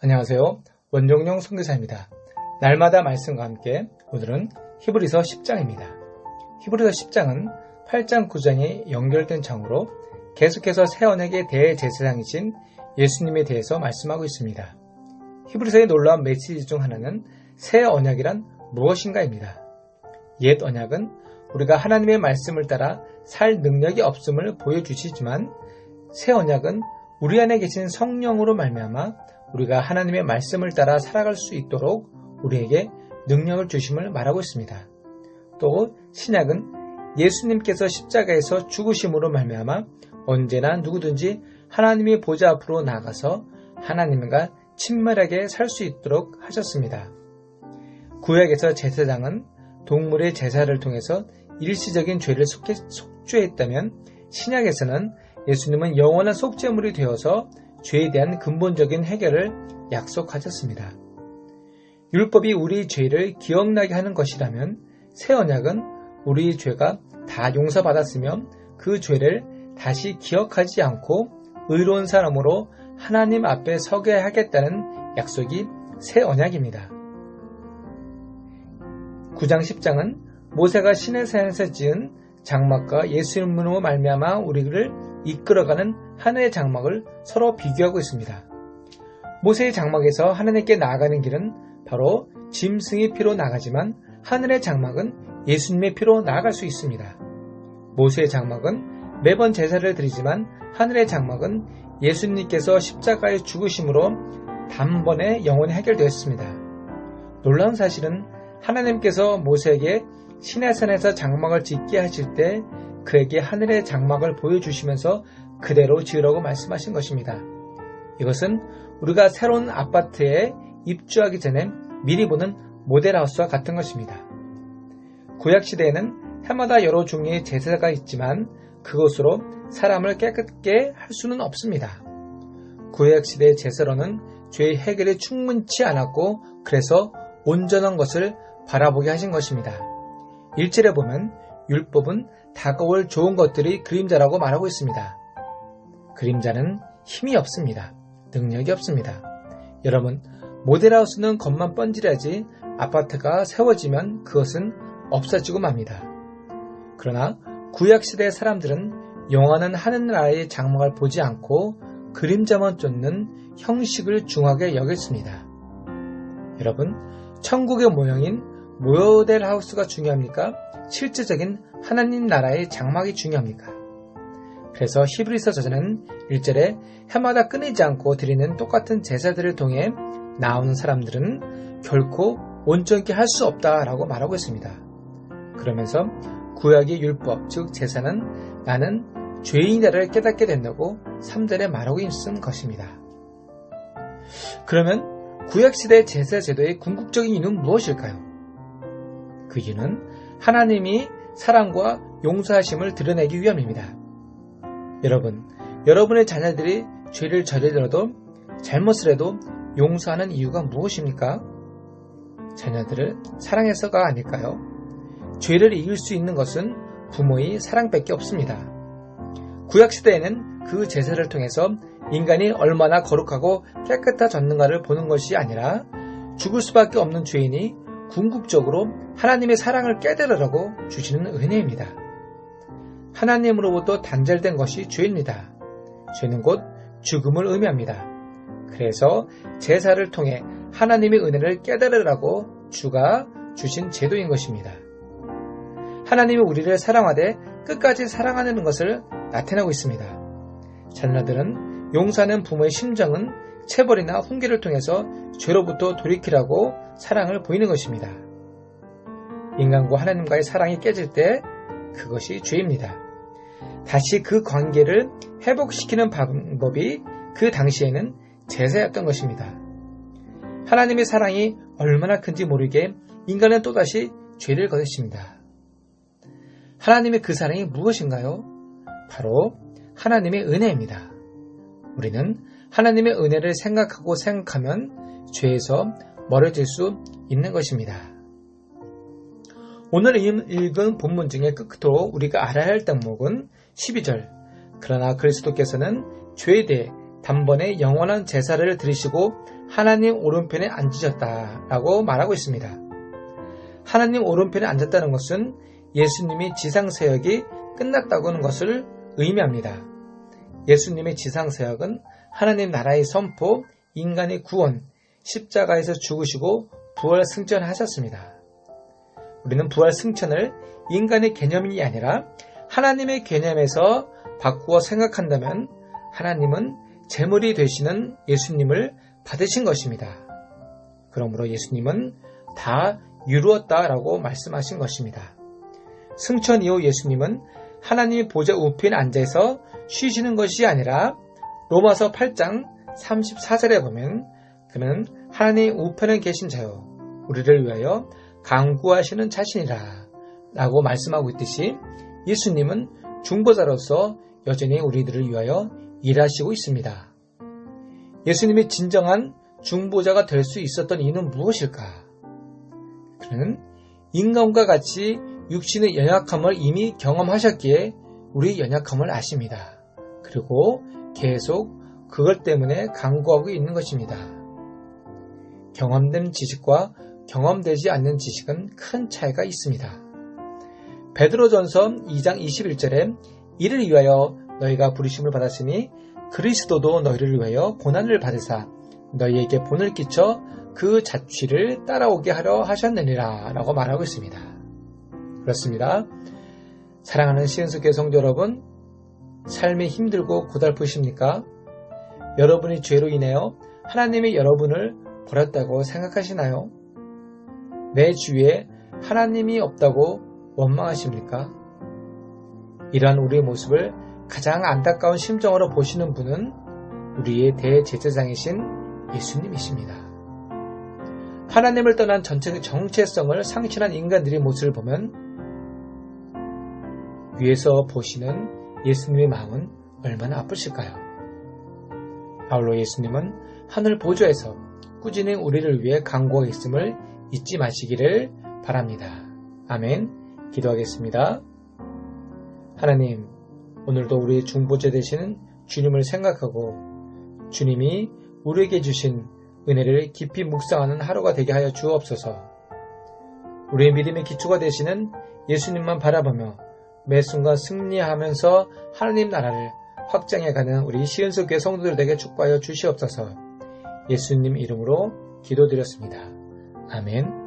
안녕하세요. 원종용 선교사입니다. 날마다 말씀과 함께 오늘은 히브리서 10장입니다. 히브리서 10장은 8장 9장에 연결된 장으로 계속해서 새 언약의 대제사장이신 예수님에 대해서 말씀하고 있습니다. 히브리서의 놀라운 메시지 중 하나는 새 언약이란 무엇인가입니다. 옛 언약은 우리가 하나님의 말씀을 따라 살 능력이 없음을 보여주시지만 새 언약은 우리 안에 계신 성령으로 말미암아 우리가 하나님의 말씀을 따라 살아갈 수 있도록 우리에게 능력을 주심을 말하고 있습니다. 또 신약은 예수님께서 십자가에서 죽으심으로 말미암아 언제나 누구든지 하나님의 보좌 앞으로 나가서 하나님과 친밀하게 살 수 있도록 하셨습니다. 구약에서 제사장은 동물의 제사를 통해서 일시적인 죄를 속죄했다면 신약에서는 예수님은 영원한 속죄물이 되어서 죄에 대한 근본적인 해결을 약속하셨습니다. 율법이 우리 죄를 기억나게 하는 것이라면 새 언약은 우리 죄가 다 용서받았으며 그 죄를 다시 기억하지 않고 의로운 사람으로 하나님 앞에 서게 하겠다는 약속이 새 언약입니다. 9장 10장은 모세가 시내산에서 지은 장막과 예수님으로 말미암아 우리를 이끌어가는 하늘의 장막을 서로 비교하고 있습니다. 모세의 장막에서 하나님께 나아가는 길은 바로 짐승의 피로 나가지만 하늘의 장막은 예수님의 피로 나아갈 수 있습니다. 모세의 장막은 매번 제사를 드리지만 하늘의 장막은 예수님께서 십자가에 죽으심으로 단번에 영원히 해결되었습니다. 놀라운 사실은 하나님께서 모세에게 시내산에서 장막을 짓게 하실 때 그에게 하늘의 장막을 보여주시면서 그대로 지으라고 말씀하신 것입니다. 이것은 우리가 새로운 아파트에 입주하기 전에 미리 보는 모델하우스와 같은 것입니다. 구약시대에는 해마다 여러 종류의 제사가 있지만 그것으로 사람을 깨끗게 할 수는 없습니다. 구약시대의 제사로는 죄의 해결이 충분치 않았고 그래서 온전한 것을 바라보게 하신 것입니다. 1절에 보면 율법은 다가올 좋은 것들이 그림자라고 말하고 있습니다. 그림자는 힘이 없습니다. 능력이 없습니다. 여러분, 모델하우스는 겉만 번지르지 아파트가 세워지면 그것은 없어지고 맙니다. 그러나 구약시대의 사람들은 영원한 하늘나라의 장막을 보지 않고 그림자만 쫓는 형식을 중하게 여겼습니다. 여러분, 천국의 모형인 모델하우스가 중요합니까? 실제적인 하나님 나라의 장막이 중요합니까? 그래서 히브리서 저자는 1절에 해마다 끊이지 않고 드리는 똑같은 제사들을 통해 나오는 사람들은 결코 온전케 할 수 없다라고 말하고 있습니다. 그러면서 구약의 율법, 즉 제사는 나는 죄인이다를 깨닫게 된다고 3절에 말하고 있는 것입니다. 그러면 구약시대의 제사 제도의 궁극적인 이유는 무엇일까요? 그 이유는 하나님이 사랑과 용서하심을 드러내기 위함입니다. 여러분, 여러분의 자녀들이 죄를 저지르더라도 잘못을 해도 용서하는 이유가 무엇입니까? 자녀들을 사랑해서가 아닐까요? 죄를 이길 수 있는 것은 부모의 사랑밖에 없습니다. 구약시대에는 그 제사를 통해서 인간이 얼마나 거룩하고 깨끗해졌는가를 보는 것이 아니라 죽을 수밖에 없는 죄인이 궁극적으로 하나님의 사랑을 깨달으라고 주시는 은혜입니다. 하나님으로부터 단절된 것이 죄입니다. 죄는 곧 죽음을 의미합니다. 그래서 제사를 통해 하나님의 은혜를 깨달으라고 주가 주신 제도인 것입니다. 하나님이 우리를 사랑하되 끝까지 사랑하는 것을 나타내고 있습니다. 자녀들은 용서하는 부모의 심정은 체벌이나 훈계를 통해서 죄로부터 돌이키라고 사랑을 보이는 것입니다. 인간과 하나님과의 사랑이 깨질 때 그것이 죄입니다. 다시 그 관계를 회복시키는 방법이 그 당시에는 제사였던 것입니다. 하나님의 사랑이 얼마나 큰지 모르게 인간은 또다시 죄를 거듭습니다. 하나님의 그 사랑이 무엇인가요? 바로 하나님의 은혜입니다. 우리는 하나님의 은혜를 생각하면 죄에서 멀어질 수 있는 것입니다. 오늘 읽은 본문 중에 끝으로 우리가 알아야 할 대목은 12절. 그러나 그리스도께서는 죄에 대해 단번에 영원한 제사를 드리시고 하나님 오른편에 앉으셨다라고 말하고 있습니다. 하나님 오른편에 앉았다는 것은 예수님이 지상사역이 끝났다고 하는 것을 의미합니다. 예수님의 지상사역은 하나님 나라의 선포, 인간의 구원, 십자가에서 죽으시고 부활 승천하셨습니다. 우리는 부활 승천을 인간의 개념이 아니라 하나님의 개념에서 바꾸어 생각한다면 하나님은 제물이 되시는 예수님을 받으신 것입니다. 그러므로 예수님은 다 이루었다라고 말씀하신 것입니다. 승천 이후 예수님은 하나님의 보좌 우편에 앉아서 쉬시는 것이 아니라 로마서 8장 34절에 보면 그는 하나님 우편에 계신 자요 우리를 위하여 간구하시는 자신이라 라고 말씀하고 있듯이 예수님은 중보자로서 여전히 우리들을 위하여 일하시고 있습니다. 예수님이 진정한 중보자가 될 수 있었던 이유는 무엇일까? 그는 인간과 같이 육신의 연약함을 이미 경험하셨기에 우리 연약함을 아십니다. 그리고 계속 그것 때문에 간구하고 있는 것입니다. 경험된 지식과 경험되지 않는 지식은 큰 차이가 있습니다. 베드로전서 2장 21절에 이를 위하여 너희가 부르심을 받았으니 그리스도도 너희를 위하여 고난을 받으사 너희에게 본을 끼쳐 그 자취를 따라오게 하려 하셨느니라 라고 말하고 있습니다. 그렇습니다. 사랑하는 시은숙교회 성도 여러분, 삶이 힘들고 고달프십니까? 여러분이 죄로 인하여 하나님이 여러분을 버렸다고 생각하시나요? 내 주위에 하나님이 없다고 원망하십니까? 이러한 우리의 모습을 가장 안타까운 심정으로 보시는 분은 우리의 대제사장이신 예수님이십니다. 하나님을 떠난 전체적 정체성을 상실한 인간들의 모습을 보면 위에서 보시는 예수님의 마음은 얼마나 아프실까요? 아울러 예수님은 하늘 보좌에서 꾸준히 우리를 위해 간구하고 있음을 잊지 마시기를 바랍니다. 아멘. 기도하겠습니다. 하나님, 오늘도 우리의 중보자 되시는 주님을 생각하고 주님이 우리에게 주신 은혜를 깊이 묵상하는 하루가 되게 하여 주옵소서. 우리의 믿음의 기초가 되시는 예수님만 바라보며 매 순간 승리하면서 하나님 나라를 확장해가는 우리 시은숙교회 성도들 에게 축복하여 주시옵소서. 예수님 이름으로 기도드렸습니다. 아멘.